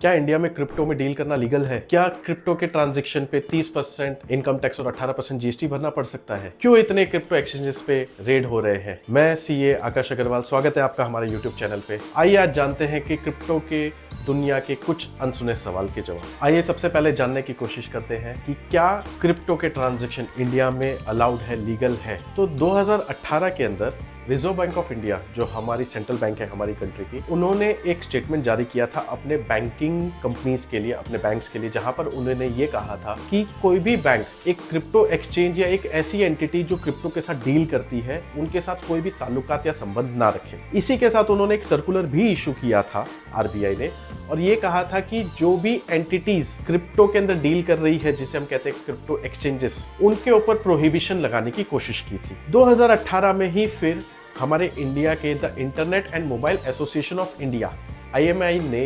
क्या इंडिया में क्रिप्टो में डील करना लीगल है? क्या क्रिप्टो के ट्रांजैक्शन पे 30% इनकम टैक्स और 18% जीएसटी भरना पड़ सकता है? क्यों इतने क्रिप्टो एक्सचेंजेस पे रेड हो रहे हैं? मैं सीए आकाश अग्रवाल, स्वागत है आपका हमारे यूट्यूब चैनल पे। आइए आज जानते हैं कि क्रिप्टो के दुनिया के कुछ अनसुने सवाल के जवाब। आइए सबसे पहले जानने की कोशिश करते हैं कि क्या क्रिप्टो के ट्रांजैक्शन इंडिया में अलाउड है, लीगल है? तो 2018 के अंदर रिजर्व बैंक ऑफ इंडिया, जो हमारी सेंट्रल बैंक है हमारी कंट्री की, उन्होंने एक स्टेटमेंट जारी किया था अपने बैंकिंग कंपनीज के लिए, अपने बैंक्स के लिए, जहां पर उन्होंने ये कहा था कि कोई भी बैंक एक क्रिप्टो एक्सचेंज या एक ऐसी एंटिटी जो क्रिप्टो के साथ डील करती है, उनके साथ कोई भी ताल्लुकात या संबंध ना रखे। इसी के साथ उन्होंने एक सर्कुलर भी इशू किया था आरबीआई ने, और ये कहा था कि जो भी एंटिटीज क्रिप्टो के अंदर डील कर रही है, जिसे हम कहते हैं क्रिप्टो एक्सचेंजेस, उनके ऊपर प्रोहिबिशन लगाने की कोशिश की थी। 2018 में ही फिर हमारे इंडिया के the internet and mobile association of India IMI ने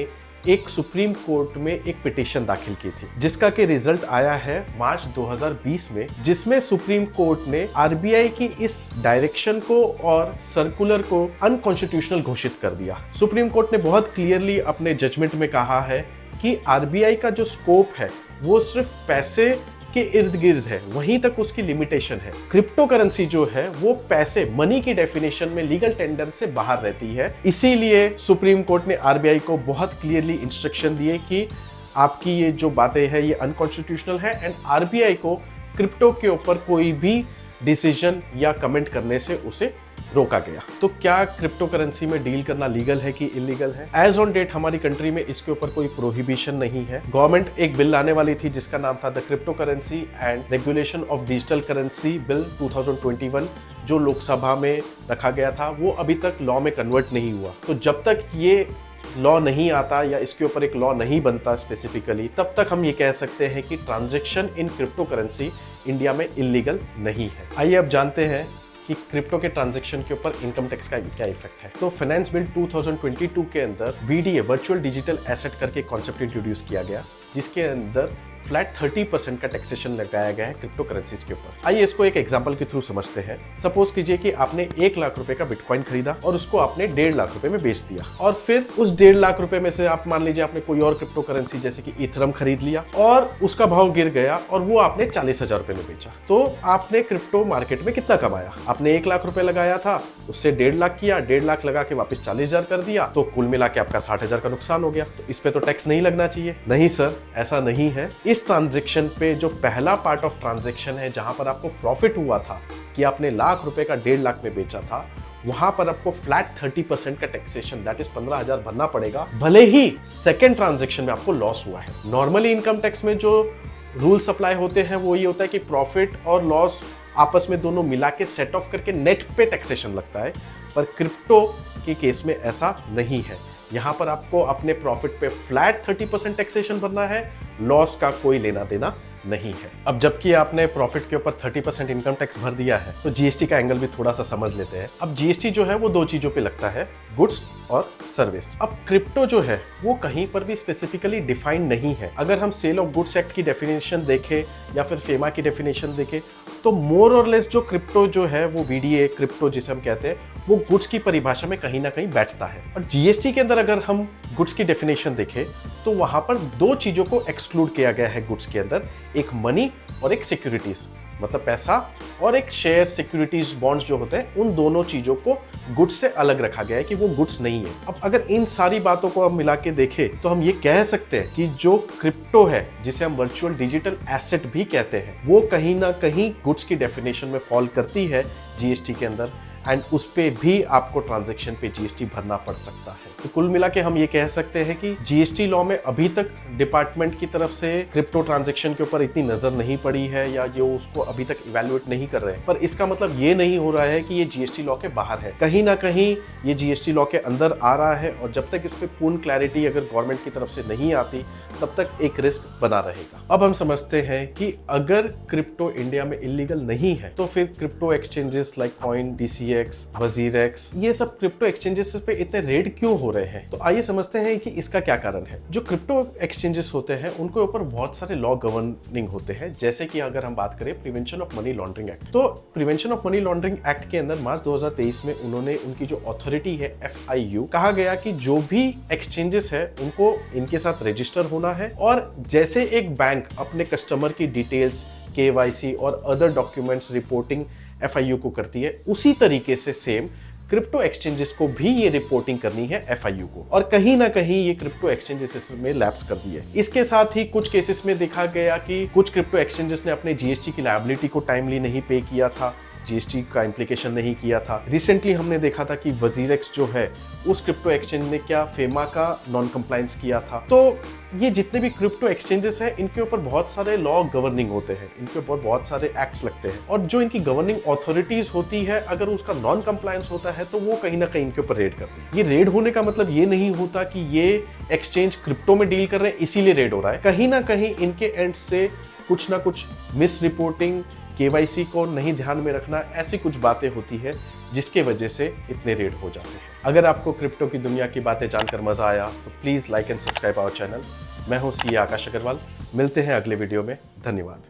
एक सुप्रीम कोर्ट में एक पिटीशन दाखिल की थी, जिसका के रिजल्ट आया है मार्च 2020 में, जिसमें सुप्रीम कोर्ट ने आरबीआई की इस डायरेक्शन को और सर्कुलर को अनकॉन्स्टिट्यूशनल घोषित कर दिया। सुप्रीम कोर्ट ने बहुत क्लियरली अपने जजमेंट में कहा है कि आरबीआई का जो स्कोप है वो सिर्फ पैसे के इर्द गिर्द है, वहीं तक उसकी लिमिटेशन है। क्रिप्टो करेंसी जो है वो पैसे, मनी की डेफिनेशन में लीगल टेंडर से बाहर रहती है। इसीलिए सुप्रीम कोर्ट ने आरबीआई को बहुत क्लियरली इंस्ट्रक्शन दिए कि आपकी ये जो बातें हैं ये अनकॉन्स्टिट्यूशनल है, एंड आरबीआई को क्रिप्टो के ऊपर कोई भी डिसीजन या कमेंट करने से उसे रोका गया। तो क्या क्रिप्टो करेंसी में डील करना लीगल है कि इलीगल है? एज ऑन डेट हमारी कंट्री में इसके ऊपर कोई प्रोहिबिशन नहीं है। गवर्नमेंट एक बिल लाने वाली थी जिसका नाम था the crypto currency and regulation of digital currency bill 2021, जो लोकसभा में रखा गया था। वो अभी तक लॉ में कन्वर्ट नहीं हुआ। तो जब तक ये लॉ नहीं आता या इसके ऊपर एक लॉ नहीं बनता स्पेसिफिकली, तब तक हम ये कह सकते हैं कि transaction in crypto currency India में इलीगल नहीं है। आइए अब जानते हैं कि क्रिप्टो के ट्रांजैक्शन के ऊपर इनकम टैक्स का क्या इफेक्ट है। तो फाइनेंस बिल 2022 के अंदर VDA, वर्चुअल डिजिटल एसेट करके कॉन्सेप्ट इंट्रोड्यूस किया गया, जिसके अंदर फ्लैट 30% का टैक्सेशन लगाया गया है क्रिप्टो करेंसीज के ऊपर। आइए इसको एक एग्जांपल के थ्रू समझते हैं। सपोज कीजिए कि आपने 1 लाख रुपए का बिटकॉइन खरीदा और उसको आपने 1.5 लाख रुपए में बेच दिया, और फिर उस 1.5 लाख रुपए में से आप मान लीजिए आपने कोई और क्रिप्टो करेंसी जैसे कि इथरम खरीद लिया और उसका भाव गिर गया और वो आपने 40,000 रुपए में बेचा। तो आपने क्रिप्टो मार्केट में कितना कमाया? आपने 1 लाख रुपए लगाया था, उससे 1.5 लाख किया, 1.5 लाख लगा के वापस 40,000 कर दिया, तो कुल मिला के आपका 60,000 का नुकसान हो गया। तो इस पे तो टैक्स नहीं लगना चाहिए। नहीं सर, ऐसा नहीं है। इस ट्रांजेक्शन पे जो पहला पार्ट ऑफ ट्रांजैक्शन है, जहां पर आपको प्रॉफिट हुआ था कि आपने लाख रुपए का 1.5 लाख में बेचा था, वहां पर आपको फ्लैट 30% का टैक्सेशन, दैट इज 15,000 भरना पड़ेगा, भले ही सेकेंड ट्रांजैक्शन में आपको लॉस हुआ है। नॉर्मली इनकम टैक्स में जो रूल्स अप्लाई होते हैं वो ये होता है कि प्रॉफिट और लॉस आपस में दोनों मिला के सेट ऑफ करके नेट पे टैक्सेशन लगता है, पर क्रिप्टो के केस में ऐसा नहीं है। यहां पर आपको अपने प्रॉफिट पे फ्लैट 30% टैक्सेशन भरना है, लॉस का कोई लेना देना नहीं है। अब जबकि आपने प्रॉफिट के ऊपर 30% इनकम टैक्स भर दिया है, तो जीएसटी का एंगल भी थोड़ा सा समझ लेते हैं। अब जीएसटी जो है वो 2 चीजों पे लगता है, गुड्स और सर्विस। अब क्रिप्टो जो है वो कहीं पर भी स्पेसिफिकली डिफाइन नहीं है। अगर हम सेल ऑफ गुड्स एक्ट की डेफिनेशन देखें या फिर फेमा की डेफिनेशन देखें, तो मोर और लेस जो क्रिप्टो जो है वो VDA क्रिप्टो जिसे हम कहते हैं, वो गुड्स की परिभाषा में कहीं ना कहीं बैठता है। और जीएसटी के अंदर अगर हम गुड्स की डेफिनेशन देखें तो वहां पर 2 चीजों को एक्सक्लूड किया गया है गुड्स के अंदर, एक मनी और एक सिक्योरिटीज, मतलब पैसा, और एक शेयर, सिक्योरिटीज, बॉन्ड्स जो होते हैं, उन दोनों चीजों को गुड्स से अलग रखा गया है कि वो गुड्स नहीं है। अब अगर इन सारी बातों को हम मिला के देखें तो हम ये कह सकते हैं कि जो क्रिप्टो है, जिसे हम वर्चुअल डिजिटल एसेट भी कहते हैं, वो कहीं ना कहीं गुड्स की डेफिनेशन में फॉल करती है जीएसटी के अंदर, एंड उस पे भी आपको ट्रांजैक्शन पे जीएसटी भरना पड़ सकता है। तो कुल मिला के हम ये कह सकते हैं कि जीएसटी लॉ में अभी तक डिपार्टमेंट की तरफ से क्रिप्टो ट्रांजैक्शन के ऊपर इतनी नजर नहीं पड़ी है, या जो उसको अभी तक इवैल्यूएट नहीं कर रहे हैं। पर इसका मतलब ये नहीं हो रहा है कि ये जीएसटी लॉ के बाहर है, कहीं ना कहीं ये जीएसटी लॉ के अंदर आ रहा है, और जब तक इस पे पूर्ण क्लैरिटी अगर गवर्नमेंट की तरफ से नहीं आती, तब तक एक रिस्क बना रहेगा। अब हम समझते हैं कि अगर क्रिप्टो इंडिया में इलीगल नहीं है, तो फिर crypto exchanges like coin, DCX, WazirX, ये सब क्रिप्टो एक्सचेंजेस पे इतने रेड क्यों हो रहे हैं। तो आइए समझते हैं कि इसका क्या कारण है। जो क्रिप्टो एक्सचेंजेस होते हैं उनके ऊपर बहुत सारे लॉ गवर्निंग होते हैं, जैसे कि अगर हम बात करें prevention of money laundering act. तो prevention of money laundering act के अंदर मार्च 2023 में उन्होंने उनकी जो अथॉरिटी है FIU, कहा गया कि जो भी एक्सचेंजेस है उनको इनके साथ रजिस्टर होना है, और जैसे एक बैंक अपने कस्टमर की डिटेल्स, KYC और अदर डॉक्यूमेंट्स रिपोर्टिंग FIU को करती है, उसी तरीके से सेम क्रिप्टो एक्सचेंजेस को भी ये रिपोर्टिंग करनी है FIU को। और कहीं ना कहीं ये क्रिप्टो एक्सचेंजेस में लैप्स कर दी है। इसके साथ ही कुछ केसेस में देखा गया कि कुछ क्रिप्टो एक्सचेंजेस ने अपने GST की लायबिलिटी को टाइमली नहीं पे किया था, GST का इम्प्लीकेशन नहीं किया था। रिसेंटली हमने देखा था कि वजीरेक्स जो है उस क्रिप्टो एक्सचेंज ने क्या फेमा का नॉन कंप्लायंस किया था। तो ये जितने भी क्रिप्टो एक्सचेंजेस हैं इनके ऊपर बहुत सारे लॉ गवर्निंग होते हैं, इनके ऊपर बहुत सारे एक्ट्स लगते हैं, और जो इनकी गवर्निंग अथॉरिटीज होती है अगर उसका नॉन कंप्लायंस होता है तो वो कहीं ना कहीं इनके ऊपर रेड करती है। ये रेड होने का मतलब ये नहीं होता कि ये एक्सचेंज क्रिप्टो में डील कर रहे हैं इसीलिए रेड हो रहा है। कहीं ना कहीं इनके एंड से कुछ ना कुछ मिस रिपोर्टिंग, KYC को नहीं ध्यान में रखना, ऐसी कुछ बातें होती है जिसके वजह से इतने रेड हो जाते हैं। अगर आपको क्रिप्टो की दुनिया की बातें जानकर मजा आया तो please like and subscribe our channel. मैं हूं CA आकाश अग्रवाल। मिलते हैं अगले वीडियो में। धन्यवाद।